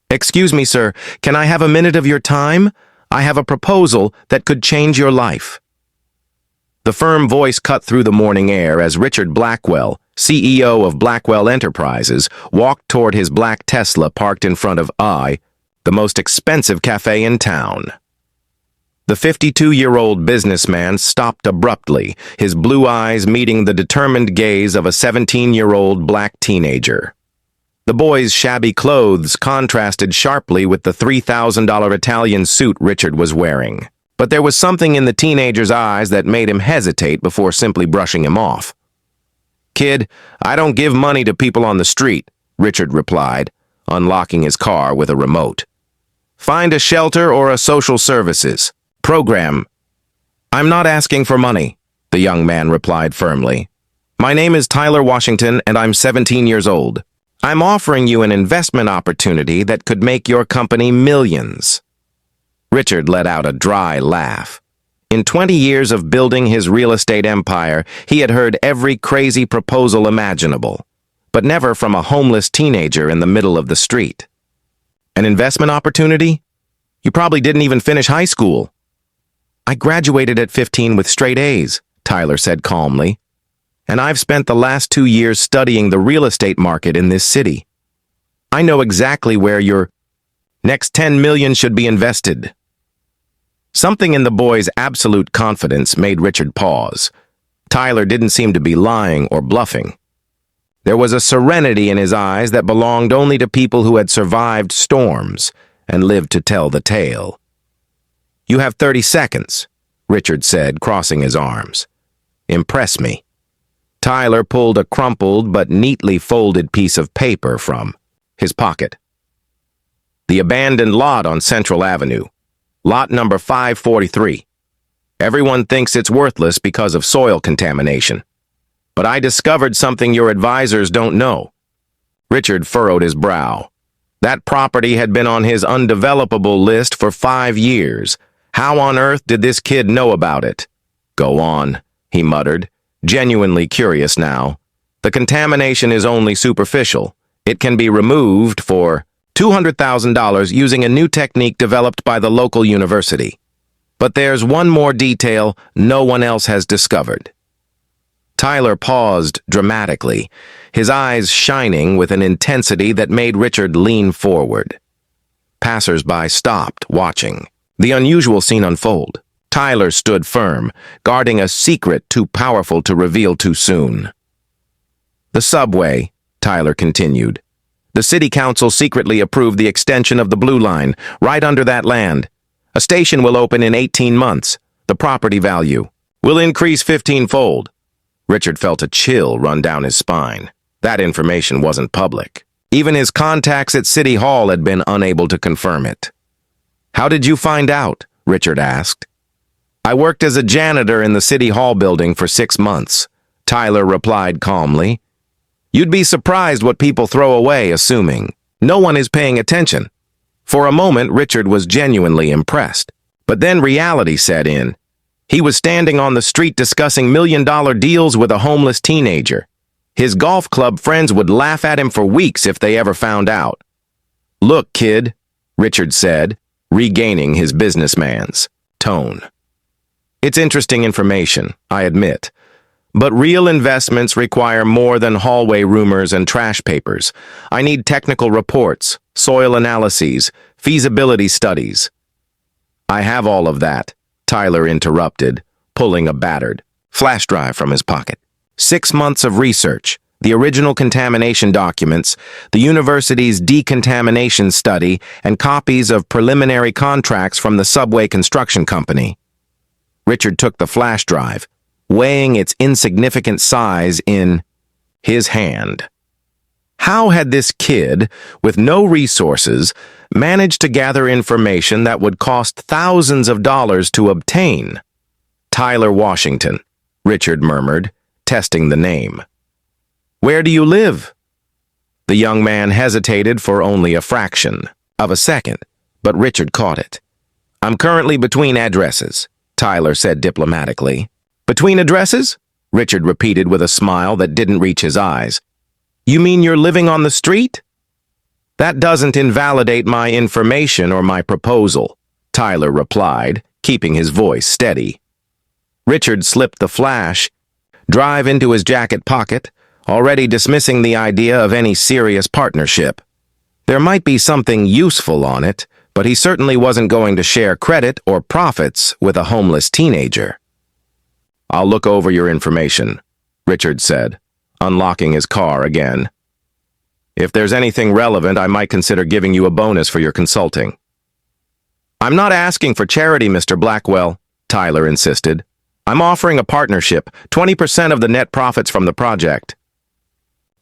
Excuse me, sir, can I have a minute of your time? I have a proposal that could change your life. The firm voice cut through the morning air as Richard Blackwell, CEO of Blackwell Enterprises, walked toward his black Tesla parked in front of the most expensive cafe in town. The 52-year-old businessman stopped abruptly, his blue eyes meeting the determined gaze of a 17-year-old black teenager. The boy's shabby clothes contrasted sharply with the $3,000 Italian suit Richard was wearing. But there was something in the teenager's eyes that made him hesitate before simply brushing him off. "Kid, I don't give money to people on the street," Richard replied, unlocking his car with a remote. "Find a shelter or a social services program." "I'm not asking for money," the young man replied firmly. "My name is Tyler Washington, and I'm 17 years old. I'm offering you an investment opportunity that could make your company millions." Richard let out a dry laugh. In 20 years of building his real estate empire, he had heard every crazy proposal imaginable, but never from a homeless teenager in the middle of the street. "An investment opportunity? You probably didn't even finish high school." "I graduated at 15 with straight A's," Tyler said calmly. "And I've spent the last 2 years studying the real estate market in this city. I know exactly where your next 10 million should be invested." Something in the boy's absolute confidence made Richard pause. Tyler didn't seem to be lying or bluffing. There was a serenity in his eyes that belonged only to people who had survived storms and lived to tell the tale. "You have 30 seconds, Richard said, crossing his arms. "Impress me." Tyler pulled a crumpled but neatly folded piece of paper from his pocket. "The abandoned lot on Central Avenue. Lot number 543. Everyone thinks it's worthless because of soil contamination. But I discovered something your advisors don't know." Richard furrowed his brow. That property had been on his undevelopable list for 5 years. How on earth did this kid know about it? "Go on," he muttered, genuinely curious now. "The contamination is only superficial. It can be removed for $200,000 using a new technique developed by the local university. But there's one more detail no one else has discovered." Tyler paused dramatically, his eyes shining with an intensity that made Richard lean forward. Passers-by stopped, watching the unusual scene unfold. Tyler stood firm, guarding a secret too powerful to reveal too soon. "The subway," Tyler continued. "The city council secretly approved the extension of the Blue Line, right under that land. A station will open in 18 months. The property value will increase 15-fold. Richard felt a chill run down his spine. That information wasn't public. Even his contacts at City Hall had been unable to confirm it. "How did you find out?" Richard asked. "I worked as a janitor in the City Hall building for 6 months, Tyler replied calmly. "You'd be surprised what people throw away assuming no one is paying attention." For a moment, Richard was genuinely impressed. But then reality set in. He was standing on the street discussing million-dollar deals with a homeless teenager. His golf club friends would laugh at him for weeks if they ever found out. "Look, kid," Richard said, regaining his businessman's tone. "It's interesting information, I admit. But real investments require more than hallway rumors and trash papers. I need technical reports, soil analyses, feasibility studies." "I have all of that," Tyler interrupted, pulling a battered flash drive from his pocket. 6 months of research, the original contamination documents, the university's decontamination study, and copies of preliminary contracts from the subway construction company. Richard took the flash drive, weighing its insignificant size in his hand. How had this kid, with no resources, managed to gather information that would cost thousands of dollars to obtain? "Tyler Washington," Richard murmured, testing the name. "Where do you live?" The young man hesitated for only a fraction of a second, but Richard caught it. "I'm currently between addresses," Tyler said diplomatically. "Between addresses?" Richard repeated with a smile that didn't reach his eyes. "You mean you're living on the street?" That doesn't invalidate my information or my proposal, Tyler replied, keeping his voice steady. Richard slipped the flash drive into his jacket pocket, already dismissing the idea of any serious partnership. There might be something useful on it, but he certainly wasn't going to share credit or profits with a homeless teenager. "I'll look over your information," Richard said, unlocking his car again. "If there's anything relevant, I might consider giving you a bonus for your consulting." "I'm not asking for charity, Mr. Blackwell," Tyler insisted. "I'm offering a partnership, 20% of the net profits from the project."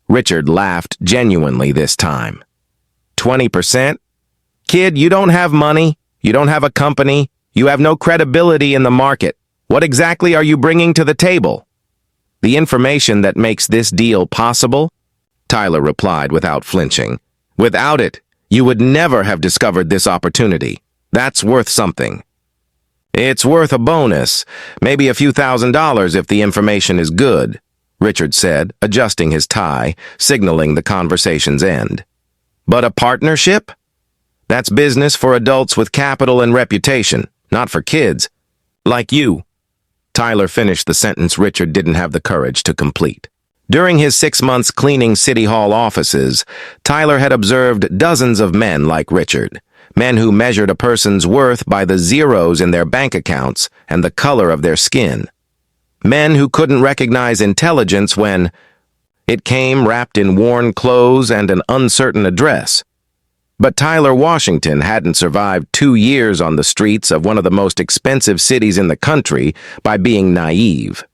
Richard laughed genuinely this time. 20%? Kid, you don't have money, you don't have a company, you have no credibility in the market. What exactly are you bringing to the table? "The information that makes this deal possible," Tyler replied without flinching. "Without it, you would never have discovered this opportunity. That's worth something." "It's worth a bonus, maybe a few $1,000s if the information is good," Richard said, adjusting his tie, signaling the conversation's end. "But a partnership? That's business for adults with capital and reputation, not for kids. Like you." Tyler finished the sentence Richard didn't have the courage to complete. During his 6 months cleaning City Hall offices, Tyler had observed dozens of men like Richard, men who measured a person's worth by the zeros in their bank accounts and the color of their skin. Men who couldn't recognize intelligence when it came wrapped in worn clothes and an uncertain address. But Tyler Washington hadn't survived 2 years on the streets of one of the most expensive cities in the country by being naive.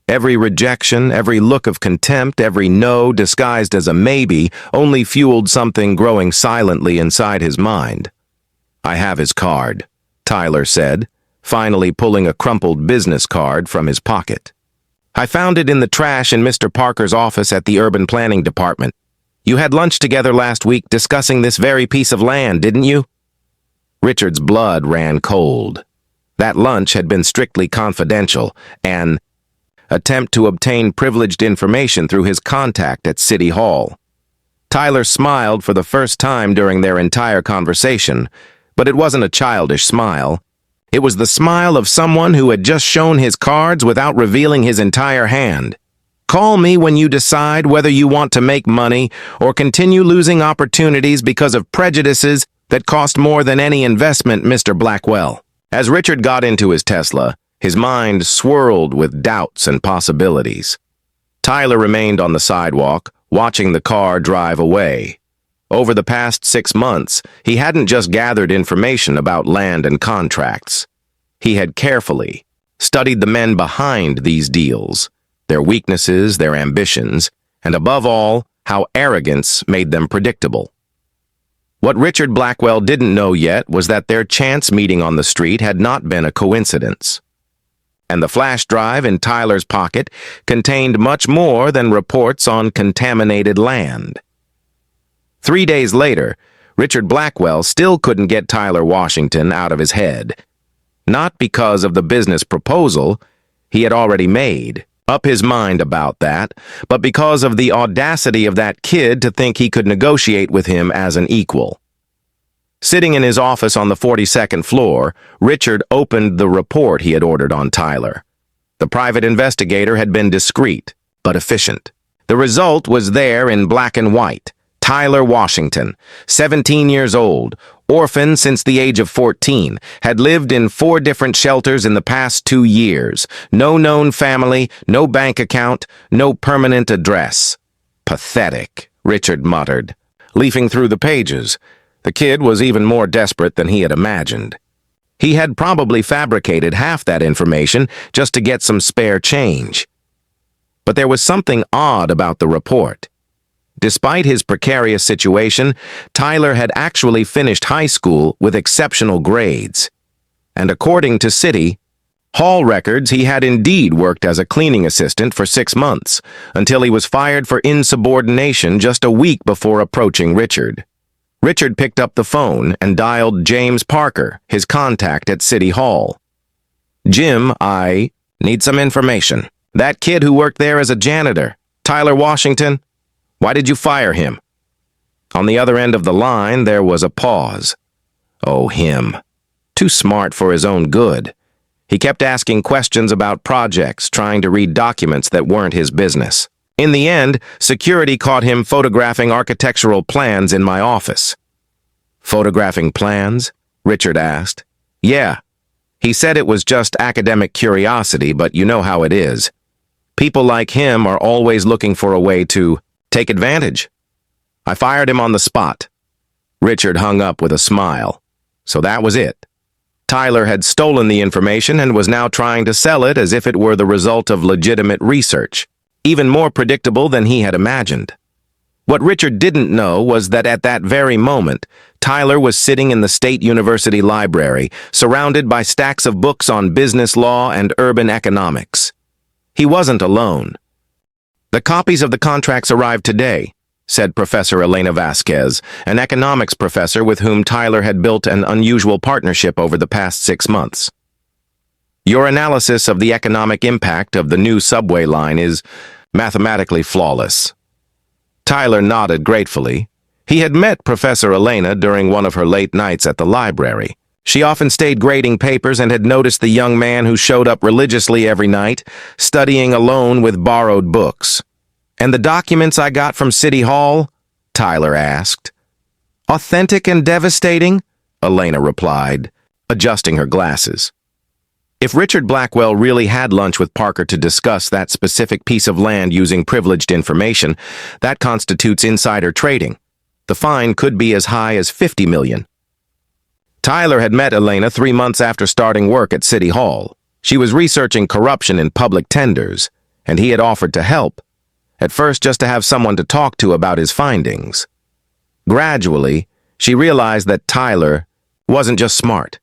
Every rejection, every look of contempt, every no disguised as a maybe only fueled something growing silently inside his mind. "I have his card," Tyler said, finally pulling a crumpled business card from his pocket. "I found it in the trash in Mr. Parker's office at the Urban Planning Department. You had lunch together last week discussing this very piece of land, didn't you?" Richard's blood ran cold. That lunch had been strictly confidential, an attempt to obtain privileged information through his contact at City Hall. Tyler smiled for the first time during their entire conversation, but it wasn't a childish smile. It was the smile of someone who had just shown his cards without revealing his entire hand. "Call me when you decide whether you want to make money or continue losing opportunities because of prejudices that cost more than any investment, Mr. Blackwell." As Richard got into his Tesla, his mind swirled with doubts and possibilities. Tyler remained on the sidewalk, watching the car drive away. Over the past 6 months, he hadn't just gathered information about land and contracts. He had carefully studied the men behind these deals, their weaknesses, their ambitions, and above all, how arrogance made them predictable. What Richard Blackwell didn't know yet was that their chance meeting on the street had not been a coincidence. And the flash drive in Tyler's pocket contained much more than reports on contaminated land. 3 days later, Richard Blackwell still couldn't get Tyler Washington out of his head. Not because of the business proposal he had already made up his mind about that, but because of the audacity of that kid to think he could negotiate with him as an equal. Sitting in his office on the 42nd floor, Richard opened the report he had ordered on Tyler. The private investigator had been discreet, but efficient. The result was there in black and white. Tyler Washington, 17 years old, orphan since the age of 14, had lived in 4 different shelters in the past 2 years. No known family, no bank account, no permanent address. "Pathetic," Richard muttered, leafing through the pages. The kid was even more desperate than he had imagined. He had probably fabricated half that information just to get some spare change. But there was something odd about the report. Despite his precarious situation, Tyler had actually finished high school with exceptional grades. And according to City Hall records, he had indeed worked as a cleaning assistant for 6 months, until he was fired for insubordination just a week before approaching Richard. Richard picked up the phone and dialed James Parker, his contact at City Hall. "Jim, I need some information. That kid who worked there as a janitor, Tyler Washington, why did you fire him?" On the other end of the line, there was a pause. Oh, him. Too smart for his own good. He kept asking questions about projects, trying to read documents that weren't his business. In the end, security caught him photographing architectural plans in my office. Photographing plans? Richard asked. Yeah. He said it was just academic curiosity, but you know how it is. People like him are always looking for a way to take advantage. I fired him on the spot. Richard hung up with a smile. So that was it. Tyler had stolen the information and was now trying to sell it as if it were the result of legitimate research, even more predictable than he had imagined. What Richard didn't know was that at that very moment, Tyler was sitting in the State University library, surrounded by stacks of books on business law and urban economics. He wasn't alone. The copies of the contracts arrived today, said Professor Elena Vasquez, an economics professor with whom Tyler had built an unusual partnership over the past 6 months. Your analysis of the economic impact of the new subway line is mathematically flawless. Tyler nodded gratefully. He had met Professor Elena during one of her late nights at the library. She often stayed grading papers and had noticed the young man who showed up religiously every night, studying alone with borrowed books. And the documents I got from City Hall? Tyler asked. Authentic and devastating? Elena replied, adjusting her glasses. If Richard Blackwell really had lunch with Parker to discuss that specific piece of land using privileged information, that constitutes insider trading. The fine could be as high as $50 million. Tyler had met Elena 3 months after starting work at City Hall. She was researching corruption in public tenders, and he had offered to help, at first just to have someone to talk to about his findings. Gradually, she realized that Tyler wasn't just smart.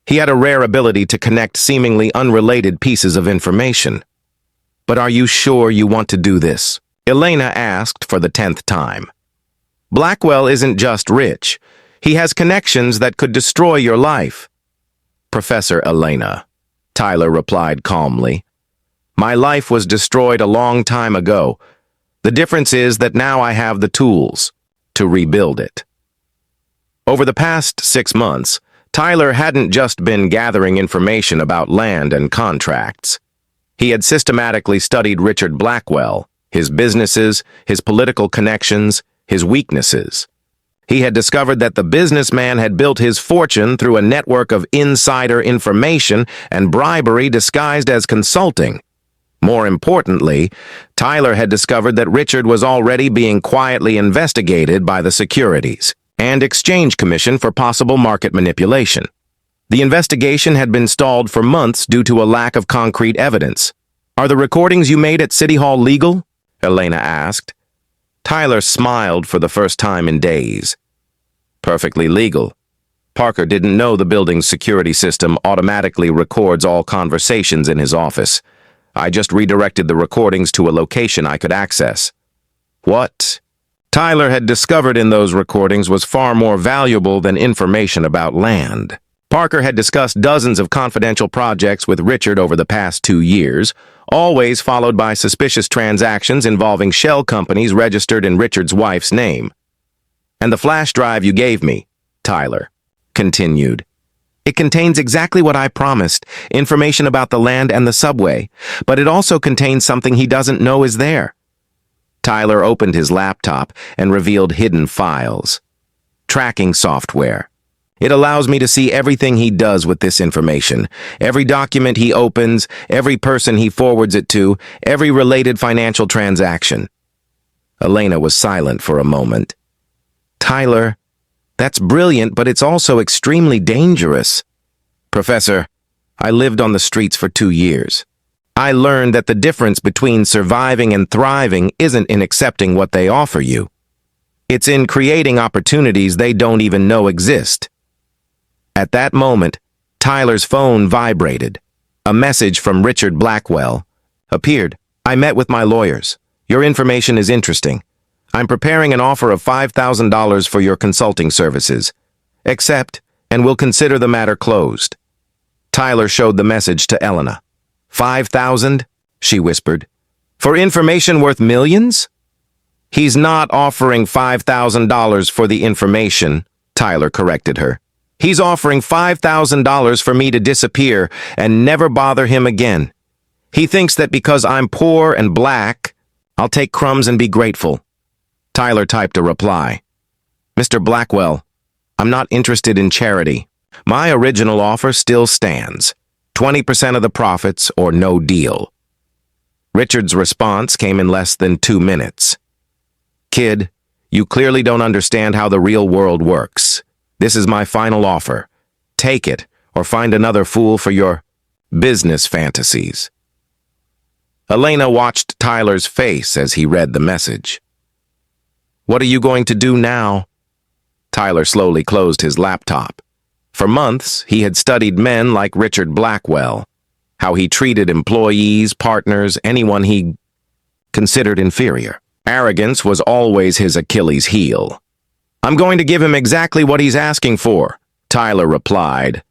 He had a rare ability to connect seemingly unrelated pieces of information. But are you sure you want to do this? Elena asked for the 10th time. Blackwell isn't just rich. He has connections that could destroy your life. Professor Elena, Tyler replied calmly. My life was destroyed a long time ago. The difference is that now I have the tools to rebuild it. Over the past 6 months, Tyler hadn't just been gathering information about land and contracts. He had systematically studied Richard Blackwell, his businesses, his political connections, his weaknesses. He had discovered that the businessman had built his fortune through a network of insider information and bribery disguised as consulting. More importantly, Tyler had discovered that Richard was already being quietly investigated by the Securities and Exchange Commission for possible market manipulation. The investigation had been stalled for months due to a lack of concrete evidence. Are the recordings you made at City Hall legal? Elena asked. Tyler smiled for the first time in days. Perfectly legal. Parker didn't know the building's security system automatically records all conversations in his office. I just redirected the recordings to a location I could access. What Tyler had discovered in those recordings was far more valuable than information about land. Parker had discussed dozens of confidential projects with Richard over the past 2 years, always followed by suspicious transactions involving shell companies registered in Richard's wife's name. And the flash drive you gave me, Tyler continued. It contains exactly what I promised, information about the land and the subway, but it also contains something he doesn't know is there. Tyler opened his laptop and revealed hidden files. Tracking software. It allows me to see everything he does with this information, every document he opens, every person he forwards it to, every related financial transaction. Elena was silent for a moment. Tyler, that's brilliant, but it's also extremely dangerous. Professor, I lived on the streets for 2 years. I learned that the difference between surviving and thriving isn't in accepting what they offer you. It's in creating opportunities they don't even know exist. At that moment, Tyler's phone vibrated. A message from Richard Blackwell appeared. I met with my lawyers. Your information is interesting. I'm preparing an offer of $5,000 for your consulting services. Accept, and we'll consider the matter closed. Tyler showed the message to Elena. 5,000? She whispered. For information worth millions? He's not offering $5,000 for the information, Tyler corrected her. He's offering $5,000 for me to disappear and never bother him again. He thinks that because I'm poor and black, I'll take crumbs and be grateful. Tyler typed a reply. Mr. Blackwell, I'm not interested in charity. My original offer still stands. 20% of the profits or no deal. Richard's response came in less than 2 minutes. Kid, you clearly don't understand how the real world works. This is my final offer. Take it or find another fool for your business fantasies. Elena watched Tyler's face as he read the message. What are you going to do now? Tyler slowly closed his laptop. For months, he had studied men like Richard Blackwell, how he treated employees, partners, anyone he considered inferior. Arrogance was always his Achilles heel. I'm going to give him exactly what he's asking for, Tyler replied.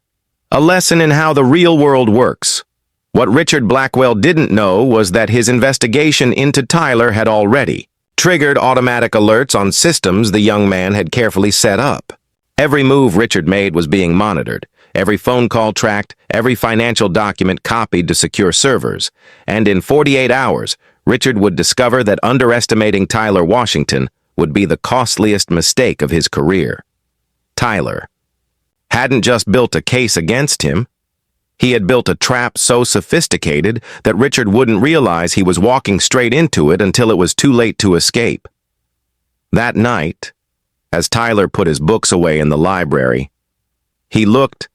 A lesson in how the real world works. What Richard Blackwell didn't know was that his investigation into Tyler had already triggered automatic alerts on systems the young man had carefully set up. Every move Richard made was being monitored, every phone call tracked, every financial document copied to secure servers, and in 48 hours, Richard would discover that underestimating Tyler Washington would be the costliest mistake of his career. Tyler hadn't just built a case against him. He had built a trap so sophisticated that Richard wouldn't realize he was walking straight into it until it was too late to escape. That night, as Tyler put his books away in the library, he looked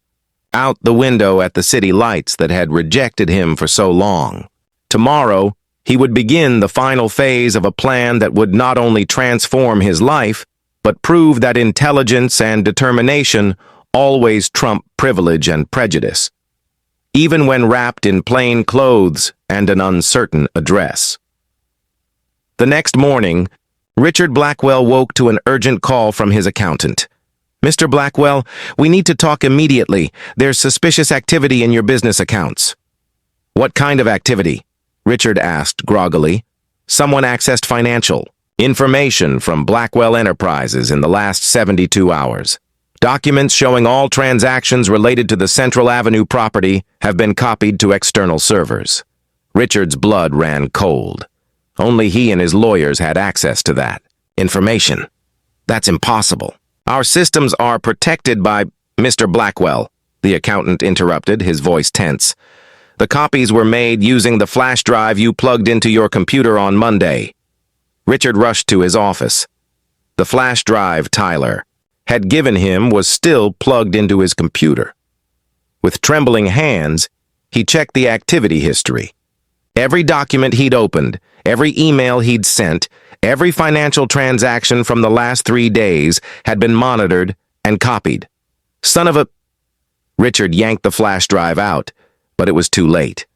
out the window at the city lights that had rejected him for so long. Tomorrow, he would begin the final phase of a plan that would not only transform his life, but prove that intelligence and determination always trump privilege and prejudice, even when wrapped in plain clothes and an uncertain address. The next morning, Richard Blackwell woke to an urgent call from his accountant. Mr. Blackwell, we need to talk immediately. There's suspicious activity in your business accounts. What kind of activity? Richard asked groggily. Someone accessed financial information from Blackwell Enterprises in the last 72 hours. Documents showing all transactions related to the Central Avenue property have been copied to external servers. Richard's blood ran cold. Only he and his lawyers had access to that information. That's impossible. Our systems are protected by Mr. Blackwell, the accountant interrupted, his voice tense. The copies were made using the flash drive you plugged into your computer on Monday. Richard rushed to his office. The flash drive Tyler had given him was still plugged into his computer. With trembling hands, he checked the activity history. Every document he'd opened, every email he'd sent, every financial transaction from the last 3 days had been monitored and copied. Son of a... Richard yanked the flash drive out, but it was too late.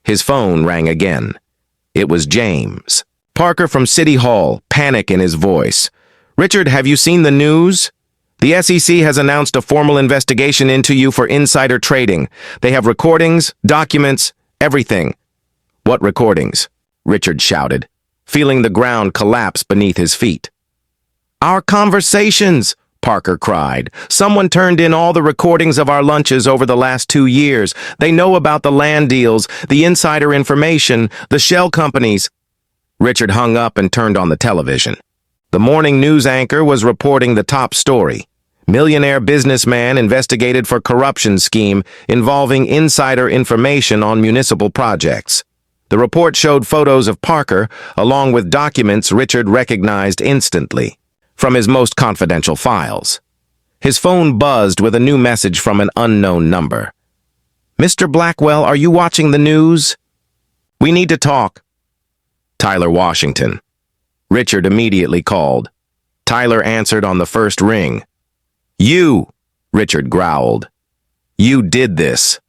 His phone rang again. It was James. Parker from City Hall, panic in his voice. Richard, have you seen the news? The SEC has announced a formal investigation into you for insider trading. They have recordings, documents, everything. What recordings? Richard shouted, feeling the ground collapse beneath his feet. Our conversations, Parker cried. Someone turned in all the recordings of our lunches over the last 2 years. They know about the land deals, the insider information, the shell companies. Richard hung up and turned on the television. The morning news anchor was reporting the top story. Millionaire businessman investigated for corruption scheme involving insider information on municipal projects. The report showed photos of Parker, along with documents Richard recognized instantly from his most confidential files. His phone buzzed with a new message from an unknown number. Mr. Blackwell, are you watching the news? We need to talk. Tyler Washington. Richard immediately called. Tyler answered on the first ring. You, Richard growled. You did this.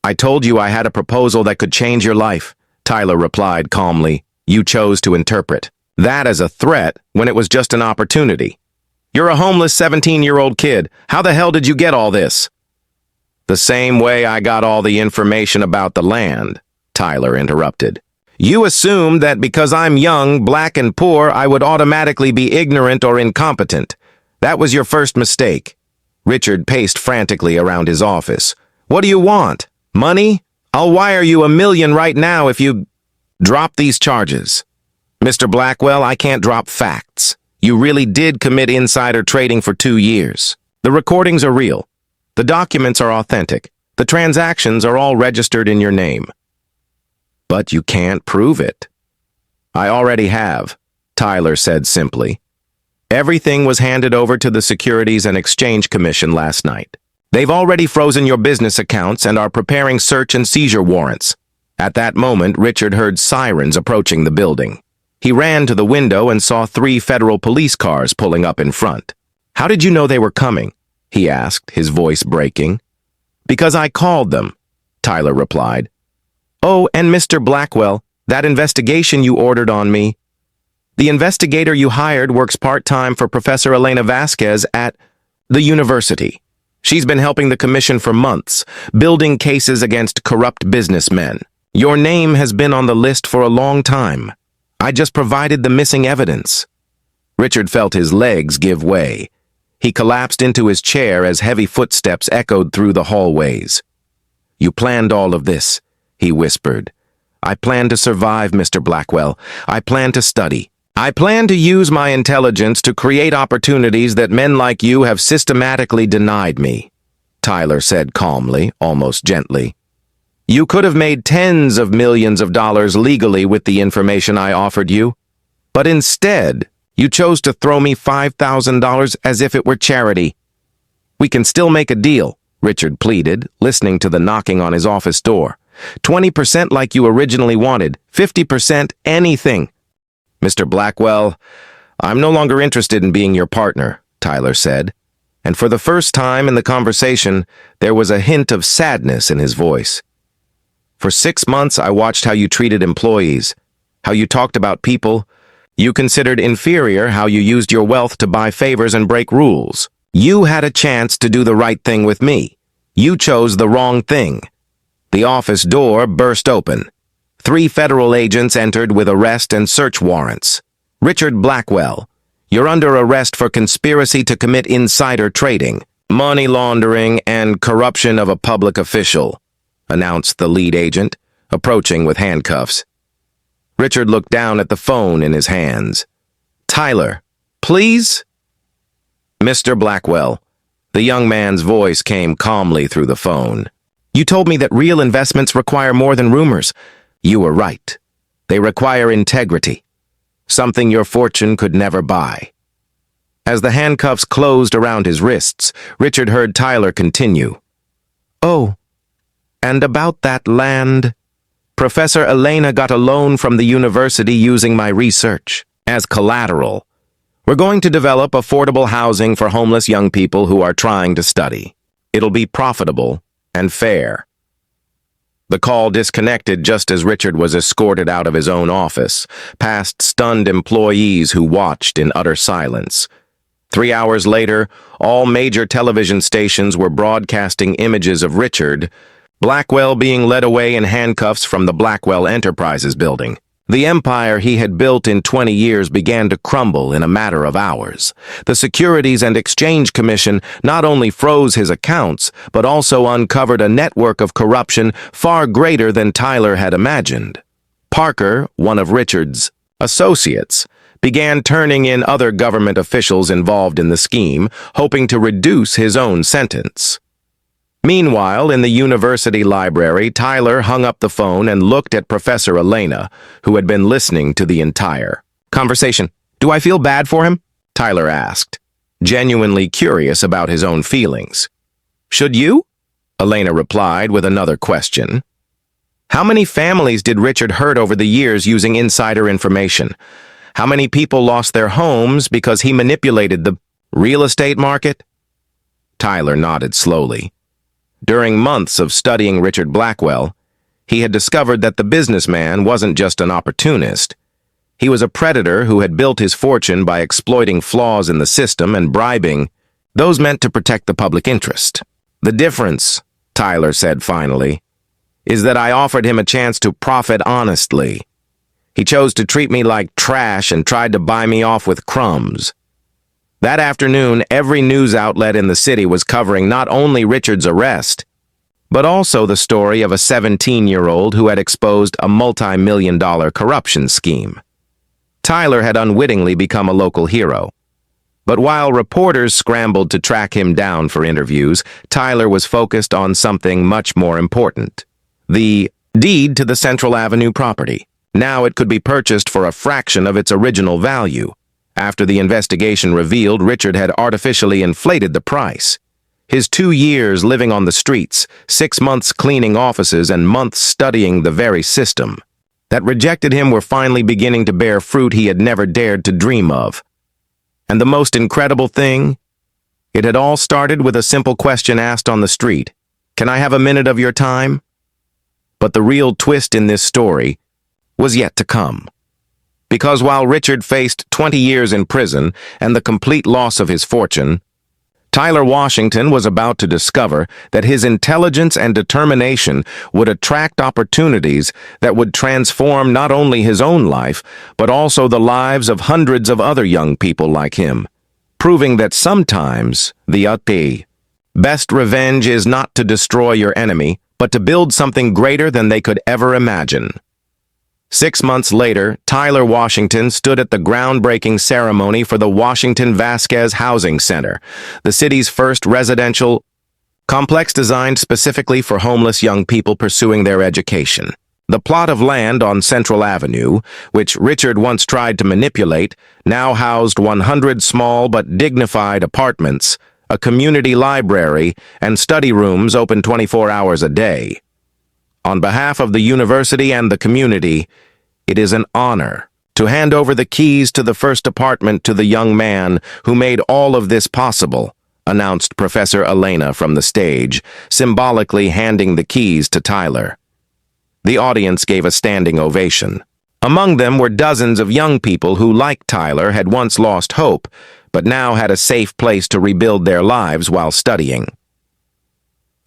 I told you I had a proposal that could change your life, Tyler replied calmly. You chose to interpret that as a threat when it was just an opportunity. You're a homeless 17-year-old kid. How the hell did you get all this? The same way I got all the information about the land, Tyler interrupted. You assumed that because I'm young, black, and poor, I would automatically be ignorant or incompetent. That was your first mistake. Richard paced frantically around his office. What do you want? Money? I'll wire you $1 million right now if you drop these charges. Mr. Blackwell, I can't drop facts. You really did commit insider trading for 2 years. The recordings are real. The documents are authentic. The transactions are all registered in your name. But you can't prove it. I already have, Tyler said simply. Everything was handed over to the Securities and Exchange Commission last night. They've already frozen your business accounts and are preparing search and seizure warrants. At that moment, Richard heard sirens approaching the building. He ran to the window and saw 3 federal police cars pulling up in front. How did you know they were coming? He asked, his voice breaking. Because I called them, Tyler replied. Oh, and Mr. Blackwell, that investigation you ordered on me. The investigator you hired works part-time for Professor Elena Vasquez at the university. She's been helping the commission for months, building cases against corrupt businessmen. Your name has been on the list for a long time. I just provided the missing evidence. Richard felt his legs give way. He collapsed into his chair as heavy footsteps echoed through the hallways. You planned all of this, he whispered. I plan to survive, Mr. Blackwell. I plan to study. I plan to use my intelligence to create opportunities that men like you have systematically denied me, Tyler said calmly, almost gently. You could have made tens of millions of dollars legally with the information I offered you, but instead, you chose to throw me $5,000 as if it were charity. We can still make a deal, Richard pleaded, listening to the knocking on his office door. 20% like you originally wanted, 50% anything. Mr. Blackwell, I'm no longer interested in being your partner, Tyler said, and for the first time in the conversation, there was a hint of sadness in his voice. For 6 months, I watched how you treated employees, how you talked about people. You considered inferior how you used your wealth to buy favors and break rules. You had a chance to do the right thing with me. You chose the wrong thing. The office door burst open. 3 federal agents entered with arrest and search warrants. Richard Blackwell, you're under arrest for conspiracy to commit insider trading, money laundering, and corruption of a public official, announced the lead agent, approaching with handcuffs. Richard looked down at the phone in his hands. Tyler, please? Mr. Blackwell, the young man's voice came calmly through the phone. You told me that real investments require more than rumors. You were right. They require integrity, something your fortune could never buy. As the handcuffs closed around his wrists, Richard heard Tyler continue. Oh, and about that land, Professor Elena got a loan from the university using my research as collateral. We're going to develop affordable housing for homeless young people who are trying to study. It'll be profitable and fair. The call disconnected just as Richard was escorted out of his own office, past stunned employees who watched in utter silence. 3 hours later, all major television stations were broadcasting images of Richard Blackwell being led away in handcuffs from the Blackwell Enterprises building. The empire he had built in 20 years began to crumble in a matter of hours. The Securities and Exchange Commission not only froze his accounts, but also uncovered a network of corruption far greater than Tyler had imagined. Parker, one of Richard's associates, began turning in other government officials involved in the scheme, hoping to reduce his own sentence. Meanwhile, in the university library, Tyler hung up the phone and looked at Professor Elena, who had been listening to the entire conversation. Do I feel bad for him? Tyler asked, genuinely curious about his own feelings. Should you? Elena replied with another question. How many families did Richard hurt over the years using insider information? How many people lost their homes because he manipulated the real estate market? Tyler nodded slowly. During months of studying Richard Blackwell, he had discovered that the businessman wasn't just an opportunist. He was a predator who had built his fortune by exploiting flaws in the system and bribing those meant to protect the public interest. The difference, Tyler said finally, is that I offered him a chance to profit honestly. He chose to treat me like trash and tried to buy me off with crumbs. That afternoon, every news outlet in the city was covering not only Richard's arrest, but also the story of a 17-year-old who had exposed a multi-million-dollar corruption scheme. Tyler had unwittingly become a local hero. But while reporters scrambled to track him down for interviews, Tyler was focused on something much more important: the deed to the Central Avenue property. Now it could be purchased for a fraction of its original value. After the investigation revealed Richard had artificially inflated the price. His 2 years living on the streets, 6 months cleaning offices, and months studying the very system that rejected him were finally beginning to bear fruit he had never dared to dream of. And the most incredible thing? It had all started with a simple question asked on the street: "Can I have a minute of your time?" But the real twist in this story was yet to come. Because while Richard faced 20 years in prison and the complete loss of his fortune, Tyler Washington was about to discover that his intelligence and determination would attract opportunities that would transform not only his own life, but also the lives of hundreds of other young people like him, proving that sometimes the best revenge is not to destroy your enemy, but to build something greater than they could ever imagine. 6 months later, Tyler Washington stood at the groundbreaking ceremony for the Washington Vasquez Housing Center, the city's first residential complex designed specifically for homeless young people pursuing their education. The plot of land on Central Avenue, which Richard once tried to manipulate, now housed 100 small but dignified apartments, a community library, and study rooms open 24 hours a day. On behalf of the university and the community, it is an honor to hand over the keys to the first apartment to the young man who made all of this possible, announced Professor Elena from the stage, symbolically handing the keys to Tyler. The audience gave a standing ovation. Among them were dozens of young people who, like Tyler, had once lost hope, but now had a safe place to rebuild their lives while studying.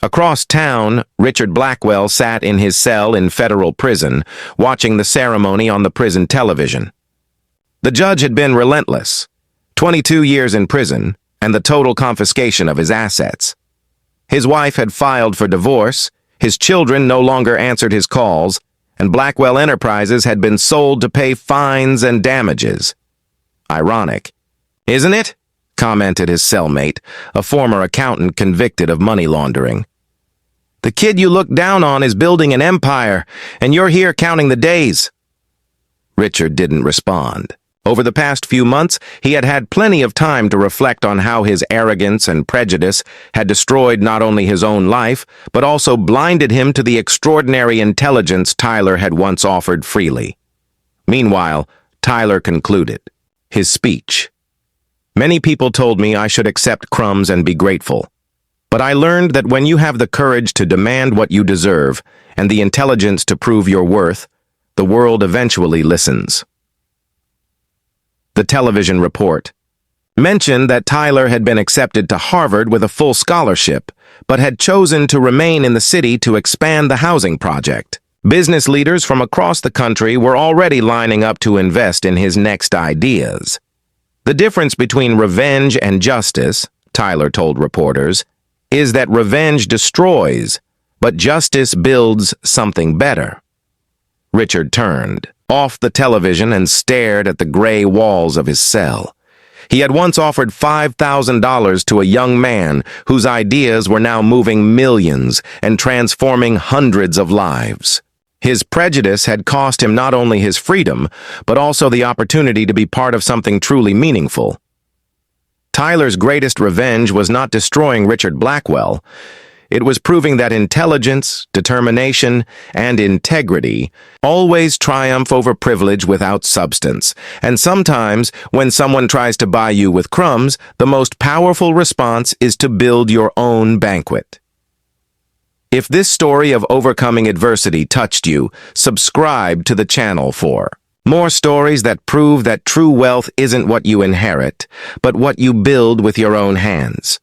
Across town, Richard Blackwell sat in his cell in federal prison, watching the ceremony on the prison television. The judge had been relentless: 22 years in prison and the total confiscation of his assets. His wife had filed for divorce, his children no longer answered his calls, and Blackwell Enterprises had been sold to pay fines and damages. Ironic, isn't it? Commented his cellmate, a former accountant convicted of money laundering. The kid you look down on is building an empire, and you're here counting the days. Richard didn't respond. Over the past few months, he had had plenty of time to reflect on how his arrogance and prejudice had destroyed not only his own life, but also blinded him to the extraordinary intelligence Tyler had once offered freely. Meanwhile, Tyler concluded his speech. Many people told me I should accept crumbs and be grateful. But I learned that when you have the courage to demand what you deserve and the intelligence to prove your worth, the world eventually listens. The television report mentioned that Tyler had been accepted to Harvard with a full scholarship, but had chosen to remain in the city to expand the housing project. Business leaders from across the country were already lining up to invest in his next ideas. The difference between revenge and justice, Tyler told reporters, is that revenge destroys, but justice builds something better. Richard turned off the television and stared at the gray walls of his cell. He had once offered $5,000 to a young man whose ideas were now moving millions and transforming hundreds of lives. His prejudice had cost him not only his freedom, but also the opportunity to be part of something truly meaningful. Tyler's greatest revenge was not destroying Richard Blackwell. It was proving that intelligence, determination, and integrity always triumph over privilege without substance. And sometimes, when someone tries to buy you with crumbs, the most powerful response is to build your own banquet. If this story of overcoming adversity touched you, subscribe to the channel for more stories that prove that true wealth isn't what you inherit, but what you build with your own hands.